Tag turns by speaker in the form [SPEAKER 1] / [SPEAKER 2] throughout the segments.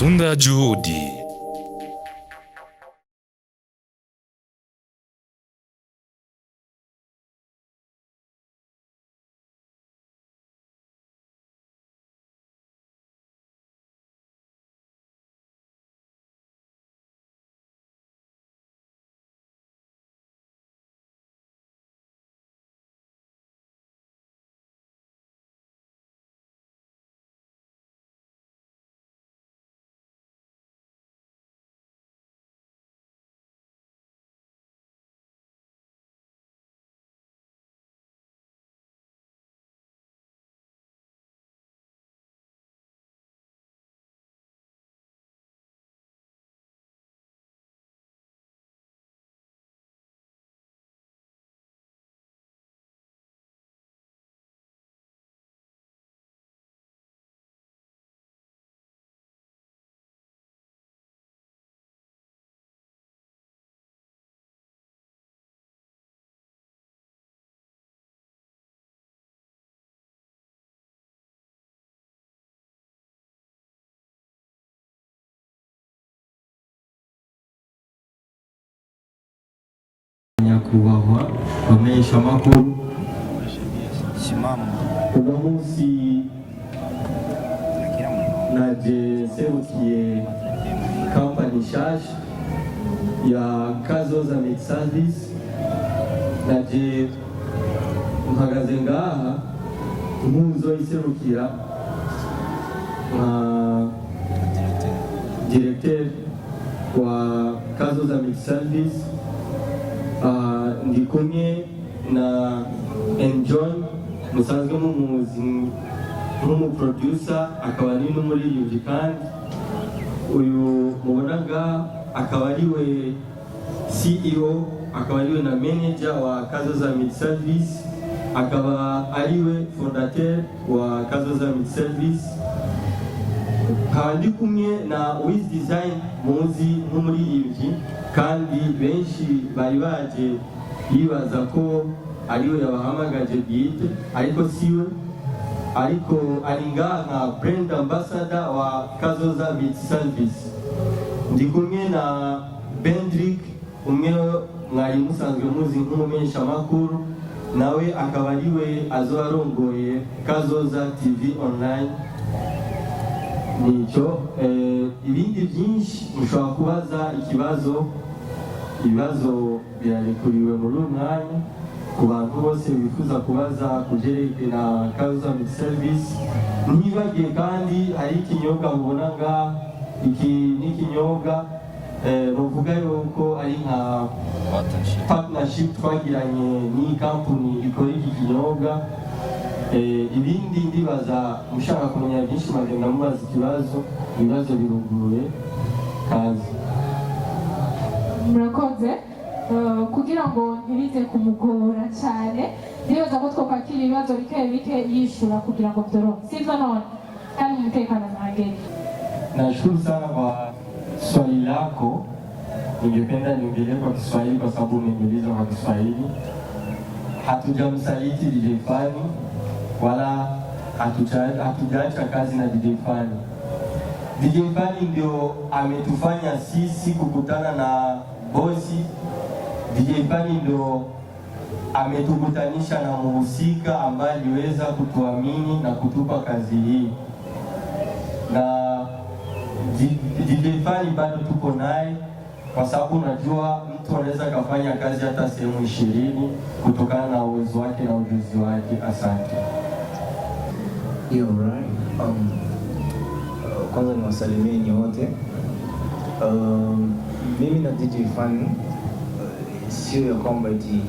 [SPEAKER 1] Matunda ya Juhudi.
[SPEAKER 2] Nyakubahwa bamenyesha amakuru uno munsi naje serukiye kampani nshasha ya Kazoza Meat Service. Naje mpagaze ngaha impuzo iserukira directeur wa Kazoza Meat Service. Ndi kumwe na Enjoy musanzwe mumuzi nk'umuproducer, akaba ari n'umuririmbyi, kandi uyu mubonaga akaba ari we CEO, akaba ari we na manager wa Kazoza Meat Service, akaba ari we fondateur wa Kazoza Meat Service. Ndi kumwe na Wiz Design muzi nk'umuririmbyi, kandi benshi bari baje yibaza ko ariwe yabahamagaje bwite, ariko siwe, ariko ari ngaha nka brand ambassador wa Kazoza Meat Service. Ndi kumwe na Bendrick, umwe mwari musanzwe muzi nk'umumenyesha amakuru, nawe akaba ariwe azorongoye Kazoza TV online. Nico ibindi byinshi mushobora kubaza ibibazo birarekuriwe muri uyu mwanya ku bantu bose bifuza kubaza kujerekeye na Kazoza Meat Service. Ntibagiye kandi hari ikinyobwa mubona ngaha, iki ni ikinyobwa muvuga yuko ari nka partnership twagiranye n'iyi company ikora iki kinyobwa. Ibindi ndibaza mushaka kumenya byinshi magenda mubaza ibibazo biruguruye kazi.
[SPEAKER 3] Murakoze. Kugira ngo ntibize kumugora cyane, ndibaza ko twakwakira ibibazo bike yishura kugira ngo byorohe, sivyo none kandi umutekano nageni.
[SPEAKER 2] Nashukuru sana kwa swali lako. Ningependa niongelee kwa Kiswahili kwa sababu umeniuliza kwa Kiswahili. Hatujamsaliti DJ Fani wala hatujaacha kazi na DJ Fani. DJ Fani ndio ametufanya sisi kukutana na bosi. DJ Fani ndio ametukutanisha na mhusika ambaye aliweza kutuamini na kutupa kazi hii, na DJ Fani bado tuko naye, kwa sababu najua mtu anaweza kufanya kazi hata sehemu 20 kutokana na uwezo wake na ujuzi wake. Asante.
[SPEAKER 4] You're right. Kwanza niwasalimie nyote. Mimi na DJ Fani sio ya kwamba eti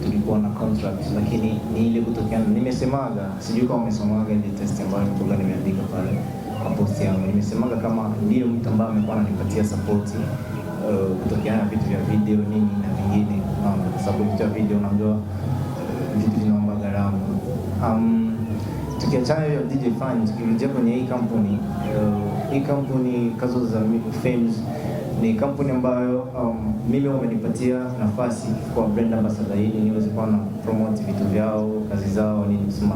[SPEAKER 4] tulikuwa na contract, lakini ni ile kutokana, nimesemaga, sijui kama umesemaga ile test ambayo nilikuwa nimeandika pale kwa post yangu. Nimesemaga kama ndio mtu ambaye amekuwa ananipatia support kutokana na vitu vya video nini na vingine, kwa sababu vitu vya video unajua vitu vinaomba gharama. Tukiachana hiyo DJ Fani, tukirejea kwenye hii kampuni Kazoza Films, ni kampuni ambayo mimi wamenipatia nafasi kwa brand ambassador ili niweze kuwa na promote vitu vyao, kazi zao, nini kusema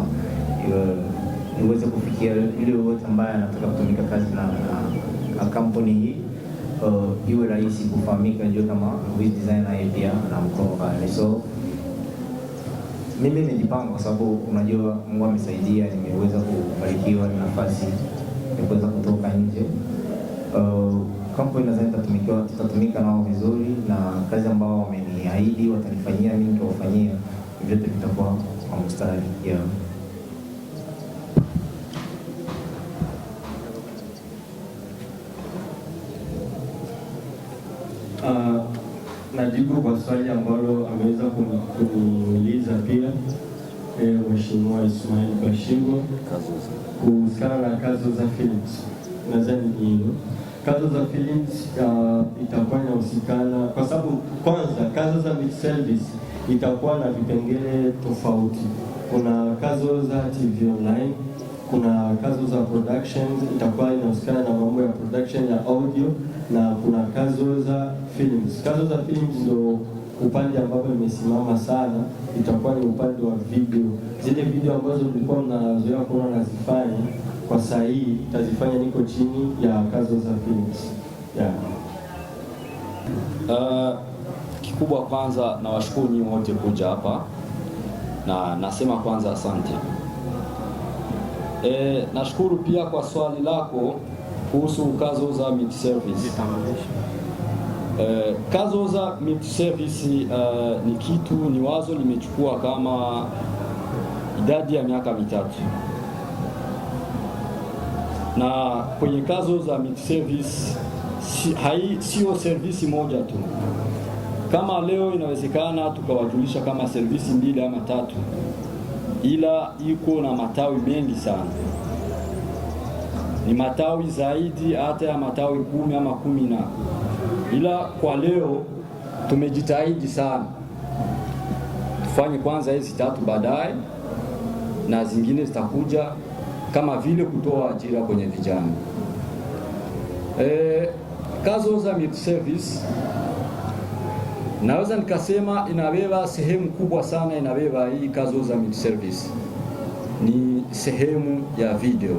[SPEAKER 4] niweze kufikia yule wote ambaye anataka kutumika kazi na kampuni hii iwe rahisi kufahamika, jua kama Wiz Designer yeye pia na mkono pale. So mimi nimejipanga kwa sababu unajua Mungu amesaidia, nimeweza kubarikiwa na nafasi ya kuweza kutoka nje. Kampuni nadhani tutatumika nao vizuri, na kazi ambao wameniahidi watanifanyia mimi nitawafanyia, vyote vitakuwa kwa mstari.
[SPEAKER 2] Najibu kwa swali ambalo ameweza kuniuliza pia Mheshimiwa Ismail Bashigo kuhusiana na Kazoza Films. Nadhani ni hilo. Kazoza Films itakuwa inahusikana kwa sababu kwanza Kazoza Media Service itakuwa na vipengele tofauti. Kuna Kazoza TV Online, kuna Kazoza Productions itakuwa inahusikana na mambo ya production ya audio, na kuna Kazoza Films. Kazoza Films ndio upande ambapo imesimama sana, itakuwa ni upande wa video. Zile video ambazo mlikuwa mnazoea kuona nazifanya kwa saa hii tazifanya niko chini ya Kazoza Films.
[SPEAKER 1] Kikubwa kwanza nawashukuru nyinyi wote kuja hapa, na nasema kwanza asante. Nashukuru pia kwa swali lako kuhusu Kazoza Media Service. Kazoza Media Service ni kitu, ni wazo limechukua kama idadi ya miaka 3. Na kwenye Kazoza Media Service sio service moja tu. Kama leo inawezekana tukawajulisha kama service 2 ama 3, ila iko na matawi mengi sana. Ni matawi zaidi hata ya matawi 10 ama 10 na. Ila kwa leo tumejitahidi sana tufanye kwanza hizi 3, baadaye na zingine zitakuja, kama vile kutoa ajira kwenye vijana. Kazoza Media Service naweza nikasema inabeba sehemu kubwa sana, inabeba hii Kazoza Media Service ni sehemu ya video.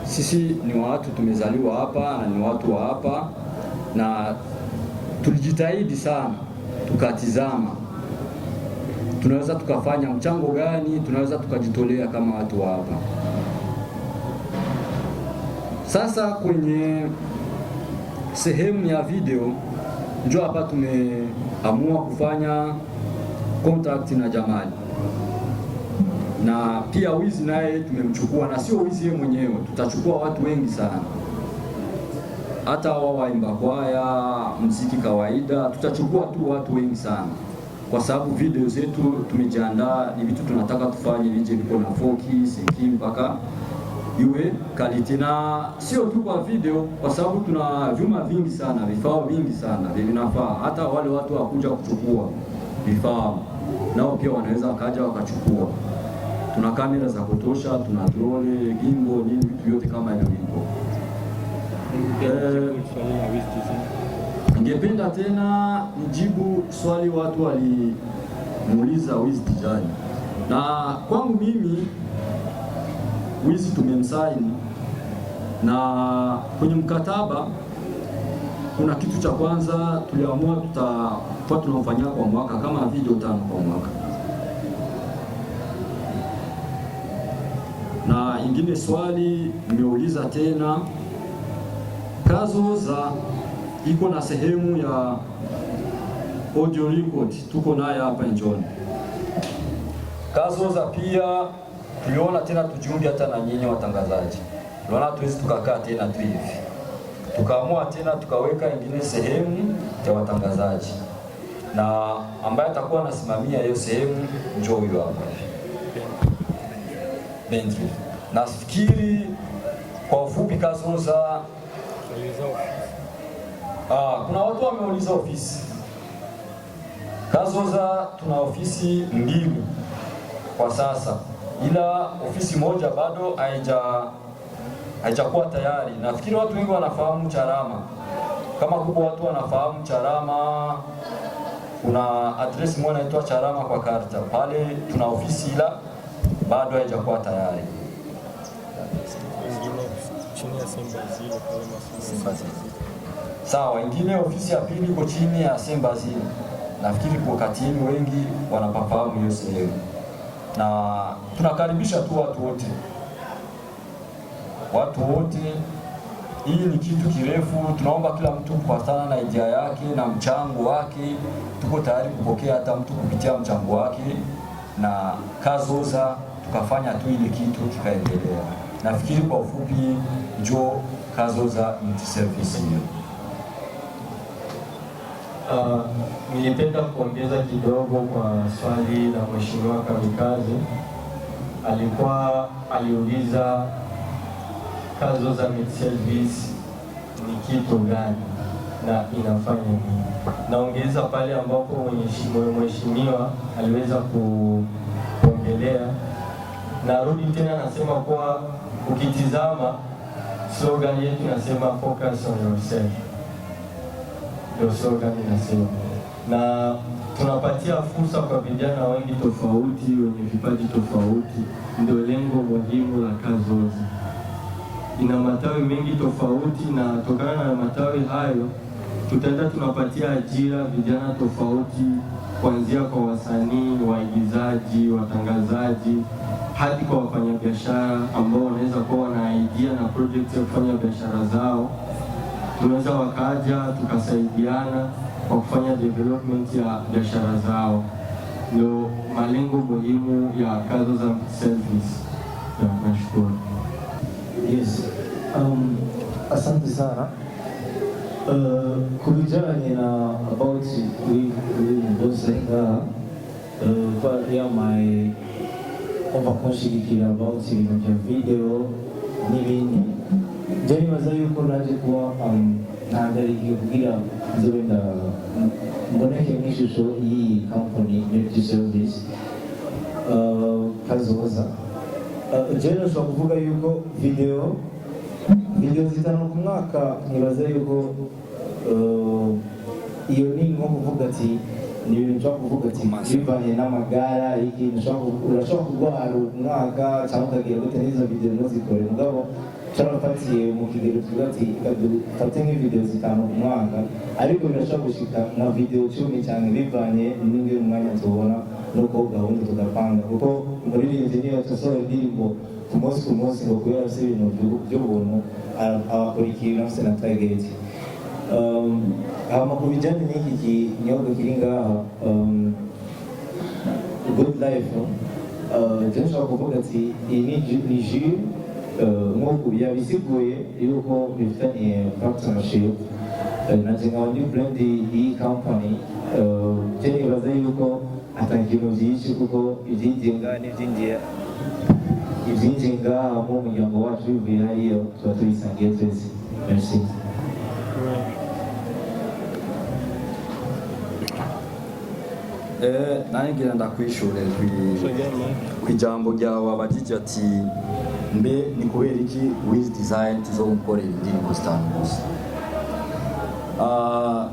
[SPEAKER 1] Sisi ni watu tumezaliwa hapa na ni watu wa hapa, na tulijitahidi sana tukatizama tunaweza tukafanya mchango gani, tunaweza tukajitolea kama watu wa hapa. Sasa kwenye sehemu ya video ndio hapa tumeamua kufanya contract na Jamali, na pia Wiz naye tumemchukua, na sio Wiz yeye mwenyewe, tutachukua watu wengi sana, hata wao waimba kwaya, muziki kawaida, tutachukua tu watu wengi sana, kwa sababu video zetu tumejiandaa, ni vitu tunataka tufanye vije viko na 4K, 6K mpaka iwe quality. Na sio tu kwa video, kwa sababu tuna vyuma vingi sana, vifaa vingi sana vinafaa hata wale watu wakuja kuchukua vifaa nao pia wanaweza wakaja wakachukua. Tuna kamera za kutosha, tuna drone, gimbal, nini, vitu vyote kama hivyo vipo. Ningependa tena nijibu swali watu walimuuliza Wiz Designer. Na kwangu mimi Wiz tumemsaini, na kwenye mkataba kuna kitu cha kwanza tuliamua tutakuwa tunafanyia kwa mwaka kama video 5 kwa mwaka. Na ingine swali nimeuliza tena, Kazoza iko na sehemu ya audio record, tuko naye hapa Njoni. Kazoza pia tuliona tena tujiunge hata na nyinyi watangazaji. Tuliona tuwezi tukakaa tena tu hivi, tukaamua tena tukaweka ingine sehemu ya watangazaji, na ambaye atakuwa anasimamia hiyo sehemu njoo huyo hapa Bentley. Nafikiri kwa ufupi Kazoza kuna watu wameuliza ofisi. Kazoza tuna ofisi 2 kwa sasa, ila ofisi moja bado haijakuwa tayari. Nafikiri watu wengi wanafahamu Charama. Kama kuko watu wanafahamu Charama, kuna address moja inaitwa Charama kwa karta. Pale tuna ofisi ila bado haijakuwa tayari.
[SPEAKER 5] chini ya Sembazile pale
[SPEAKER 1] Sembazile. Sawa, ingine ofisi ya pili iko chini ya Sembazile. Nafikiri kwa katini wengi wanapafahamu hiyo sehemu. Na tunakaribisha tu watu wote. Hii ni kitu kirefu, tunaomba kila mtu kufuatana na idea yake na mchango wake. Tuko tayari kupokea hata mtu kupitia mchango wake na kazoza tukafanya tu ile kitu kikaendelea. Nafikiri kwa ufupi njo kazoza multi-service hiyo.
[SPEAKER 2] Nilipenda kuongeza kidogo kwa swali la Mheshimiwa Kamikaze. Aliuliza kazoza multi-service ni kitu gani na inafanya nini. Naongeza pale ambapo mheshimiwa aliweza kuongelea. Narudi tena nasema kwa ukitizama slogan yetu nasema focus on yourself. Ndio slogan inasema. Na tunapatia fursa kwa vijana wengi tofauti wenye vipaji tofauti. Ndio lengo muhimu la kazoza. Ina matawi mengi tofauti na tokana na matawi hayo tutaenda tunapatia ajira vijana tofauti, kuanzia kwa wasanii, waigizaji, watangazaji hadi kwa wafanyabiashara ambao wanaweza kuwa na idea na project ya kufanya biashara zao. Tunaweza wakaja tukasaidiana kwa kufanya development ya biashara zao. Ndio malengo muhimu ya kazoza service. Nashukuru.
[SPEAKER 4] Yes. Asante sana. Kubijanye na about Bosenga ya my kushirikira about ibintu bya video n'ibindi. Je nibaza yuko naje kuba ntagariki kugira nzobe mboneke mw'ishusho iyi company multi-service kazoza. Je nashobora kuvuga yuko video zitanu ku mwaka nibaza yuko iyo ni nko kuvuga ati ni ibintu nshobora kuvuga ati bivanye n'amagara ikintu urashobora kurwara umwaka cyangwa ukagira gute n'izo video ntuzikore mugabo carafatiye mu kigero tuvuga ati fate nk'ivideo zitanu ku mwaka ariko birashobora gushika nka video 10 cyane bivanye n'ingene umwanya tubona nuko gahunda tugapanga kuko muri iyi niyo tusohora indirimbo ku munsi ngo kubera se ibintu by'ubuntu abakurikiye nafse na target. Hama ku bijyanye n'iki kinyobwa kiri ngaha Good Life, nshobora kuvuga ati iyi ni jus nk'uko yabisiguye yuko bifitanye partnership na nkaba ndi brand iyi company. Je nibaza yuko atangira byinshi kuko ibyingenga ibyingenga mu muryango wacu bivuye hariyo tuba tubisangiye twese. Merci.
[SPEAKER 1] Nangira ndakwishure kwijambo ryawe abajije ati mbe ni kubera iki Wiz Design tuzomukorera indirimbo zitanu gusa.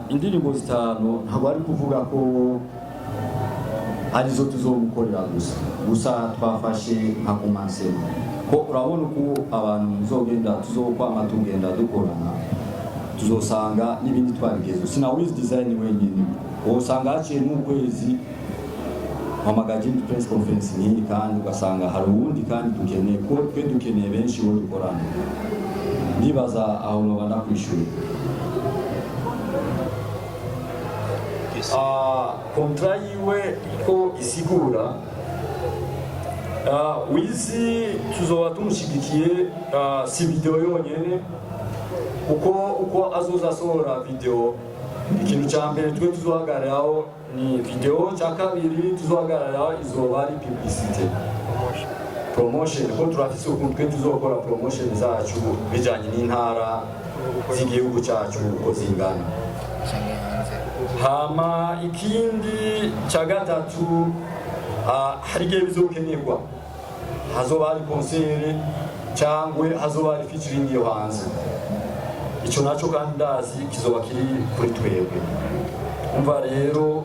[SPEAKER 1] Indirimbo zitanu ntabwo ari kuvuga ko arizo tuzomukorera gusa twafashe nka kumansema ko urabona uko abantu tuzokwama tugenda dukorana tuzosanga n'ibindi twabigezo. Sina Wiz Design wenyine usanga haciye n'ukwezi mpamagaje press conference nini kandi ugasanga hari uwundi kandi dukeneye ko twe dukeneye benshi bo dukorana. Ndibaza aho no bana kwishura kontra yiwe ko isigura Wiz tuzoba tumushigikiye si video yonyene uko azoza asohora video. Ikintu cya mbere twe tuzohagararaho ni video, cya kabiri tuzohagararaho izoba ari publicity promotion ko turafise ukuntu twe tuzokora promotion zacu bijanye n'intara z'igihugu cyacu uko zingana. Hama ikindi cya gatatu hari igihe bizokenerwa hazoba ari concert cyangwa hazoba ari featuring yo hanze. Icyo nacyo kandi ndazi kizoba kiri kuri twebwe. Umva rero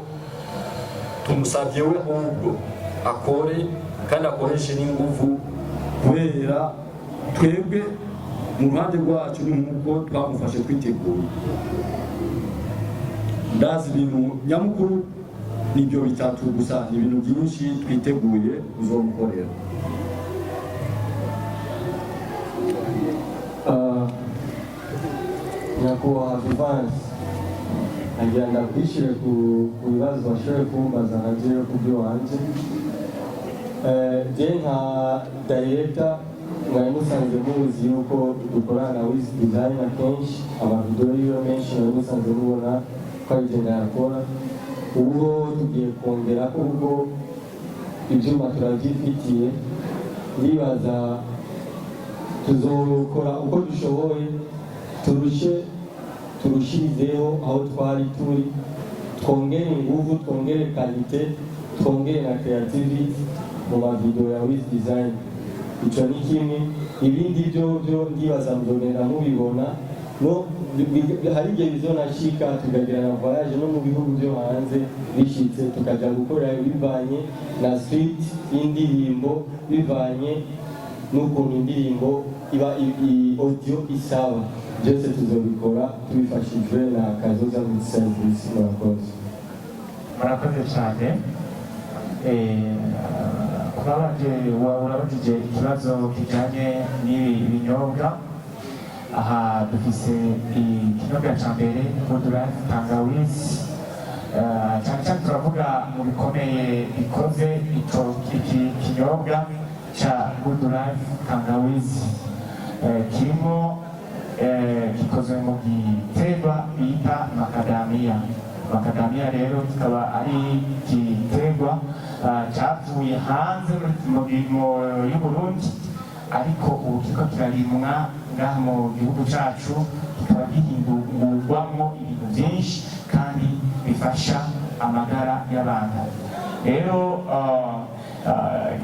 [SPEAKER 1] tumusabye we ahubwo akore kandi akoreshe n'inguvu kubera twebwe mu ruhande rwacu ni nk'uko twamufashe kwitegura. Ndazi ibintu nyamukuru nibyo bitatu gusa, ni ibintu byinshi twiteguye kuzomukorera.
[SPEAKER 2] Nyakubahwa Vivance, nagira ndakwishyure ku bibazo washoboye kumbaza nabyo ku byo wanje. Je nka director mwari musanze muzi yuko dukorana na Wiz Design akenshi, amavideo yiwe menshi mwari musanze mubona ko agenda yakora. Ubwo tugiye kongera ko ubwo ibyuma turabyifitiye, ndibaza tuzokora uko dushoboye turushirizeho aho twari turi, twongere ingufu, twongere kalite, twongere na creativity mu mavideo ya Wiz Design. Icyo ni kimwe. Ibindi byo ndibaza muzogenda mubibona. No, hari igihe bizonashika tukagira na voyage no mu bihugu byo hanze, bishitse tukajya gukora bivanye na street y'indirimbo, bivanye n'ukuntu indirimbo iba audio isaba. Byose tuzobikora tubifashijwe na Kazoza Music Service.
[SPEAKER 5] Murakoze cyane. Urabajije ikibazo kijyanye n'ibinyobwa. Aha dufise ikinyobwa cya mbere Good Life Tangawizi, cyane cyane turavuga mu bikomeye bikoze iki kinyobwa cya Good Life Tangawizi. Kirimo gikozwe mu giterwa bita macadamia. Macadamia rero kikaba ari igiterwa cyavuye hanze y'u Burundi, ariko ubu kiko kirarimwa ngaha mu gihugu cyacu, kikaba gihingurwamo ibintu byinshi kandi bifasha amagara y'abantu. Rero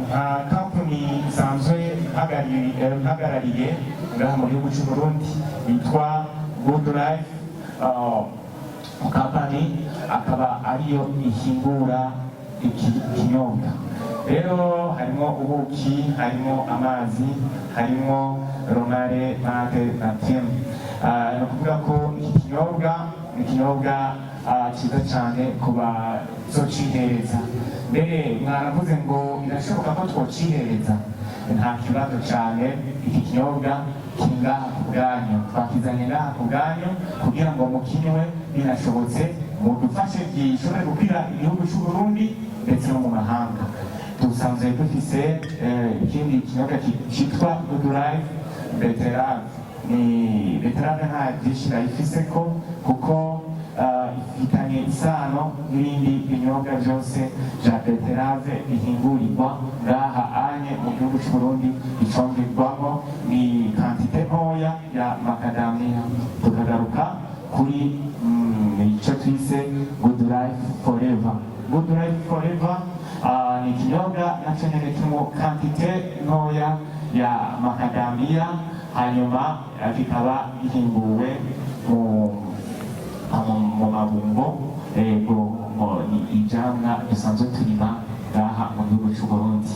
[SPEAKER 5] nka kampani isanzwe ihagarariye ngaha mu gihugu cy'u Burundi yitwa Good Life Company, akaba ariyo ihingura iki kinyobwa. Rero harimo ubuki, harimo amazi, harimo romare, mate na timu. Ni ukuvuga ko iki kinyobwa ni ikinyobwa cyiza cyane ku bazocihereza. Mbere mwaravuze ngo birashoboka ko twocihereza. Nta kibazo cyane, iki kinyobwa kiri ngaha ku bwanyu, twakizanye ngaha ku bwanyu kugira ngo mukinywe, binashobotse mudufashe gishobore gukwira igihugu cy'u Burundi ndetse no mu mahanga. Dusanzwe dufise ikindi kinyobwa cyitwa Good Life Beterave. Ni beterave nta byinshi nayifise ko kuko ifitanye isano n'ibindi binyobwa byose bya beterave bihingurirwa ngaha anye mu gihugu cy'u Burundi. Icongerwamo ni kantite ntoya ya macadamia. Tukagaruka kuri icyo twise Good Life Forever. Good Life Forever ni ikinyobwa nacyo nyine kirimo kantite ntoya ya macadamia, hanyuma kikaba gihinguwe mu mabumbo. Ni ibyamwa dusanzwe turima ngaha mu gihugu cy'u Burundi.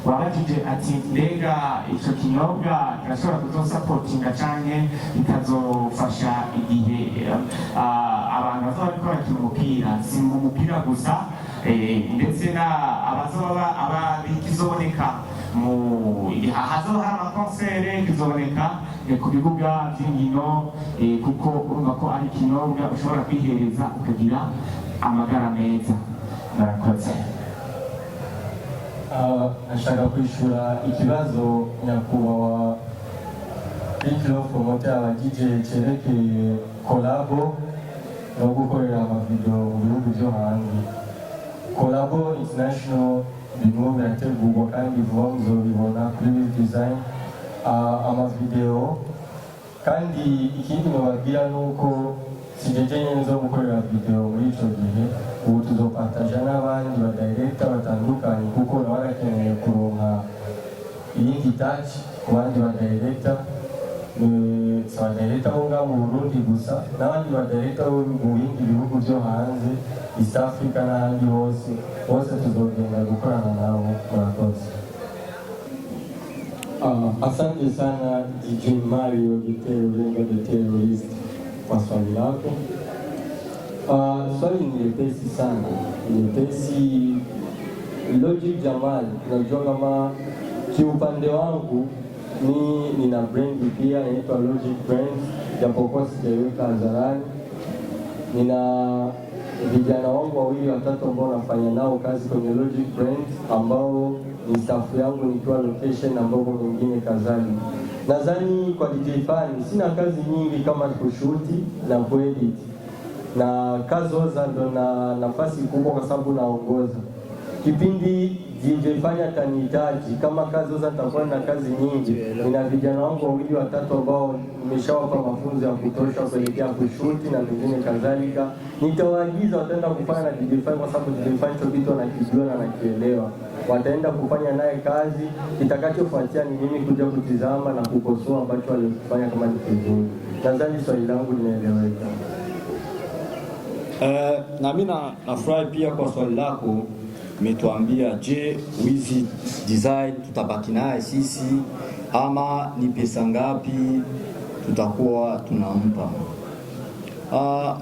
[SPEAKER 5] Wabajije ati mbega icyo kinyobwa kirashobora kuzosapotinga cyane ikazofasha igihe abantu bazaba bariko bakina umupira, si mu mupira gusa, ndetse abazoba kizoboneka hazoba hari amakonsere, kizoboneka ku bibuga by'inkino, kuko urumva ko ari ikinyobwa ushobora kwihereza ukagira amagara meza. Murakoze.
[SPEAKER 2] Ashaka kwishura ikibazo nyakubahwa Biglo Promoter abagije cyerekeye kolabo no gukorera amavideo mu bihugu byo hanze. Kolabo international birimo birategurwa kandi vuba muzobibona kuri Wiz Design amavideo. Kandi ikindi nababwira ni uko sijeje nyenzo gukorera video muri icyo gihe, ubu tuzopartaja n'abandi ba director batandukanye kuko nabo barakeneye kuronka iyindi touch ku bandi ba director. Si aba director bo ngaho mu Burundi gusa, n'abandi ba director bo mu bindi bihugu byo hanze, East Africa n'ahandi hose tuzogenda gukorana nabo. Murakoze. Asante sana DJ Mario Lenga the Terrorist kwa swali lako. Swali ni lepesi sana, lepesi. Logic Jamal, najua kama kiupande wangu nina brand pia inaitwa Logic Brand, japokuwa sijaweka hadharani. Nina vijana wangu wawili watatu ambao nafanya nao kazi kwenye Logic Brand, ambao ni staff yangu nikiwa location na mambo mengine kadhalika. Nadhani kwa DJ Fani sina kazi nyingi kama kushuti na kuedit, na kazi oza ndo na nafasi kubwa kwa sababu naongoza kipindi. DJ Fani atanihitaji kama kazi oza, nitakuwa na kazi nyingi. Nina vijana wangu wawili watatu ambao nimeshawapa mafunzo ya kutosha kuelekea kushuti na mengine kadhalika. Nitawaagiza wataenda kufanya na DJ Fani kwa sababu DJ Fani cho kitu anakijua na anakielewa. Wataenda kufanya naye kazi, kitakachofuatia ni mimi kuja kutizama na kukosoa ambacho walifanya kama ni kizuri. Nadhani swali langu linaeleweka.
[SPEAKER 1] Na mimi nafurahi pia kwa swali lako. Umetuambia, je, Wizi Design tutabaki naye sisi ama ni pesa ngapi tutakuwa tunampa?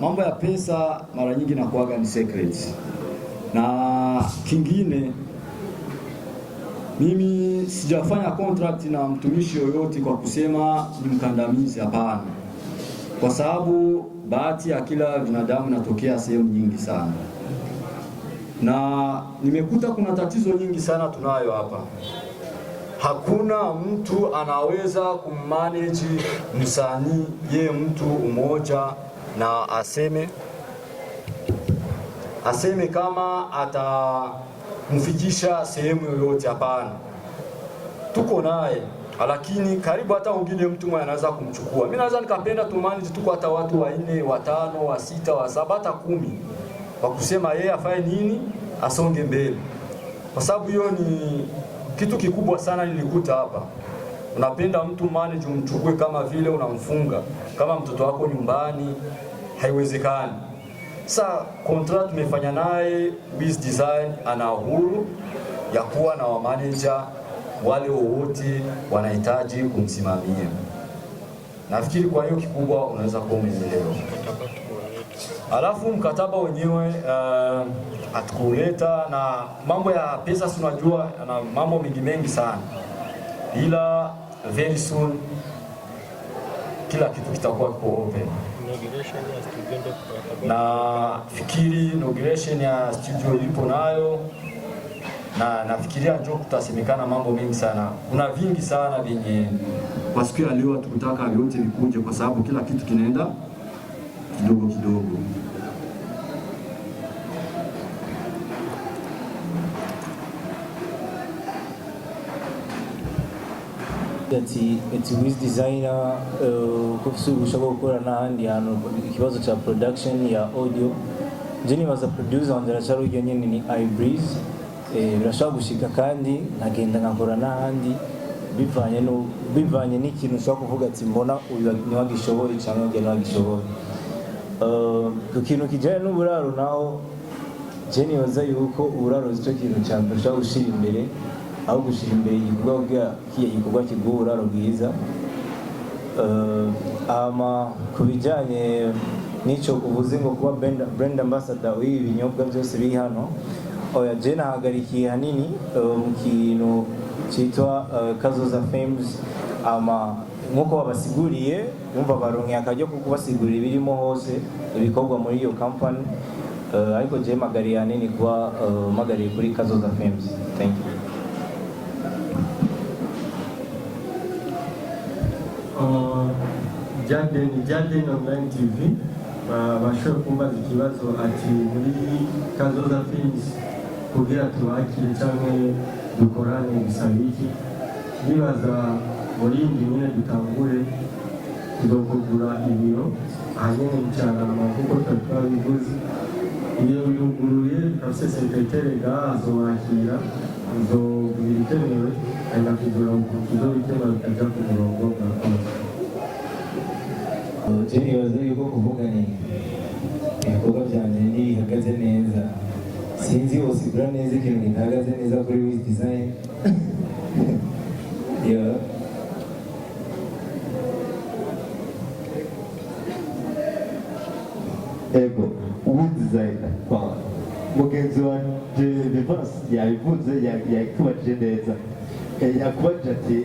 [SPEAKER 1] Mambo ya pesa mara nyingi nakuaga ni secret. Na kingine, mimi sijafanya contract na mtumishi yoyote kwa kusema ni mkandamizi, hapana. Kwa sababu bahati ya kila binadamu inatokea sehemu nyingi sana. Na nimekuta kuna tatizo nyingi sana tunayo hapa. Hakuna mtu anaweza kummanage msanii ye mtu mmoja na aseme kama atamfikisha sehemu yoyote, hapana. Tuko naye, lakini karibu hata wengine mtu mmoja anaweza kumchukua. Mimi naweza nikapenda tu manage tuko hata watu 4, 5, 6, 7 hata 10. Kwa kusema yeye afanye nini, asonge mbele. Kwa sababu hiyo ni kitu kikubwa sana nilikuta hapa. Unapenda mtu manage umchukue kama vile unamfunga kama mtoto wako nyumbani, haiwezekani. Sasa contract tumefanya naye, Wiz Design ana uhuru ya kuwa na manager wale wote wanahitaji kumsimamia. Nafikiri kwa hiyo kikubwa unaweza kuwa umeelewa. Alafu mkataba wenyewe atukuleta na mambo ya pesa, tunajua na mambo mengi sana, ila very soon kila kitu kitakuwa kiko open. Na fikiri inauguration ya studio ilipo nayo, na nafikiria njoo kutasemekana mambo mengi sana. Kuna vingi sana vyenye kwa siku ya leo tukutaka vyote vikuje, kwa sababu kila kitu kinaenda kidogo kidogo.
[SPEAKER 4] Ati Wiz Designer kufushaka gukora n'ahandi hantu ikibazo cha production ya audio. Jeni baza producer wanje aracaro iryo nyene ni iBreeze. Birashaka gushika kandi nagenda nkakora n'ahandi bivanye n'ikintu ushaka kuvuga ati mbona uyu niwagishoboye cyangwa nge niwagishoboye. Ku kintu kijanye n'uburaro naho Jeni baza yuko uburaro cyo kintu cyambere ushaka gushira imbere, aho gushira imbere igikorwa kiguha uburaro bwiza. Kubijyanye n'icyo uvuze ngo kuba brand ambassador w'ibi binyobwa byose biri hano, oya je nahagarikiye hanini mu kintu cyitwa Kazoza Films. Nkuko babasiguriye umva baronke akajyo kubasigurira ibirimo hose ibikorwa muri iyo company, ariko je magariye hanini kuba magariye kuri Kazoza Films. Thank you.
[SPEAKER 2] Jade Online TV bashobora kumbaza ikibazo ati muri Kazoza Films kugira tubakire cyangwa dukorane bisaba iki. Nibaza muri indi nyine dutangure kuzokugura ibiro hanyuma mucyanama kuko twabivuze iyo biruguruye kase secretary gazo wakira zo bitemewe enda kugura ukuzo bitema bitaja ku murongo bwa
[SPEAKER 6] Jeni baza yuko kuvuga ni ibikorwa byanjye ntibihagaze neza. Sinzi wosigura neza ikintu gihagaze neza kuri Wiz Design. Yeah.
[SPEAKER 7] ego ubundi zaida mugenzi wanje Vivance yabivuze yakubajije neza yakubajije ati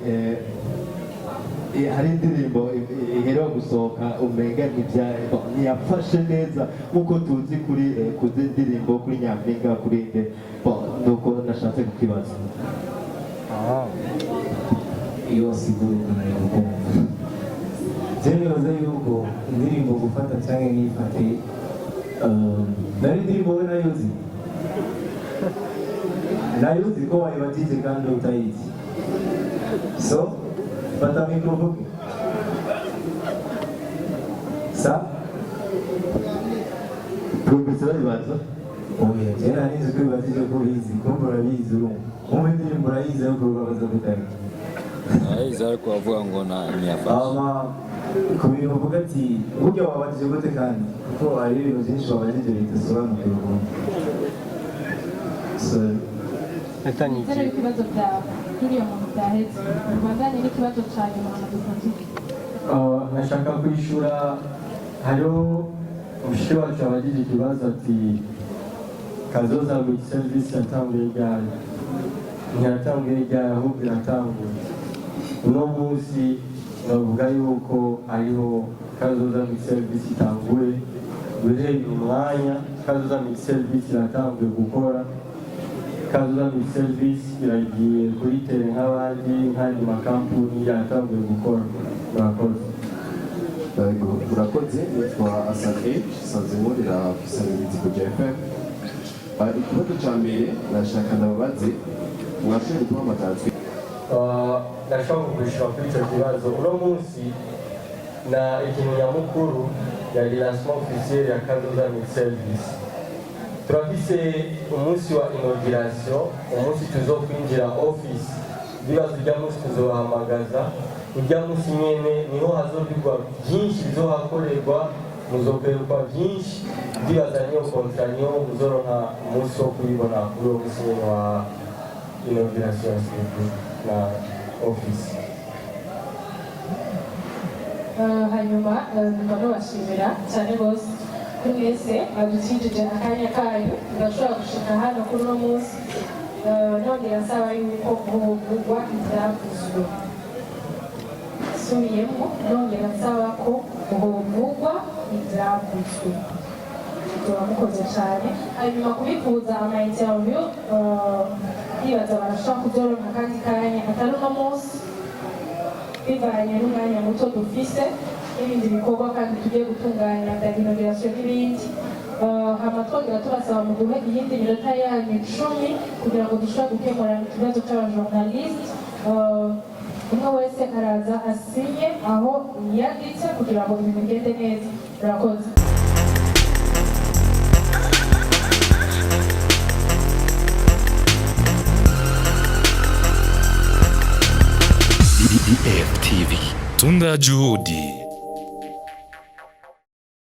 [SPEAKER 7] hari indirimbo iheruka gusohoka umenga ntiyafashe neza nk'uko tuzi kuri ndirimbo kuri Nyampinga kuri nde nuko nashatse kukibaza
[SPEAKER 6] iyo sigurwa nayo kumva nibaza yuko indirimbo gufata cyangwa nifate nari indirimbo we nayozi ko wayibatije kandi utayizi so fata mikoro sa
[SPEAKER 7] Professor Ibaza
[SPEAKER 6] oya cyera nizi ko bibatije ko bizi ko murabizi urumva indirimbo urayizi ariko ukabaza gutanga
[SPEAKER 1] aiza ariko avuga ngo niyafashe
[SPEAKER 6] ku bintu uvuga ati burya wabatije gute kandi kuko hari ibintu byinshi wabajije bidasobanukiwe ubundi
[SPEAKER 3] Zero ikibazo byawe turiya muntu byahetse ubandanye n'ikibazo cya nyuma na dufatike
[SPEAKER 2] nashaka kwishyura hariho umushiki wacu abagije ikibazo ati kazoza muri serivisi yatanguye ryari ntiyatanguye ryari ahubwo iratanguye uno munsi bavuga yuko ariho kazoza muri serivisi itanguye uhereye umwanya kazoza muri serivisi iratanguye gukora kazoza muri serivisi iragiye kuri tere nk'abandi nk'andi makampuni yatanguye gukora murakoze
[SPEAKER 8] urakoze nitwa Asante Sanzimurira Kisangirizi ku JFM ikibazo cya mbere nashaka ndababaze mwashoboye guhamagara
[SPEAKER 2] ndashaka kugurishwa kuri icyo kibazo uno munsi na ikintu nyamukuru ya lancement officiel ya kazoza muri service turafise umunsi wa inauguration umunsi tuzokwinjira office bibazo ujya munsi tuzobahamagaza ujya munsi nyene niho hazobigwa byinshi bizohakorerwa muzokorerwa byinshi bibaza niyo kontra niyo muzoronka umunsi wo kubibona kuri uwo munsi nyene wa inauguration na office
[SPEAKER 3] hanyuma ndabashimira cyane rwose kuri mwese badukijije akanya kayo ndashobora gushika hano kuri uno munsi nongera nsaba yuko guhugurwa ibyavuzwe subiyemo nongera nsaba ko guhugurwa ibyavuzwe turamukoze cyane hanyuma kubifuza ama interview yibaza barashobora kubyoronka kandi kanya atari uno munsi bivanye n'umwanya muto dufise n'ibindi bikorwa kandi tugiye gutunganya bya inauguration n'ibindi hama twongera tubasaba mu guhe iyindi minota yanyu 10 kugira ngo dushobore gukemura ikibazo cy'abajournaliste umwe wese araza asinye aho yanditse kugira ngo ibintu bigende neza murakoze
[SPEAKER 9] DDF TV. Tunda juhudi.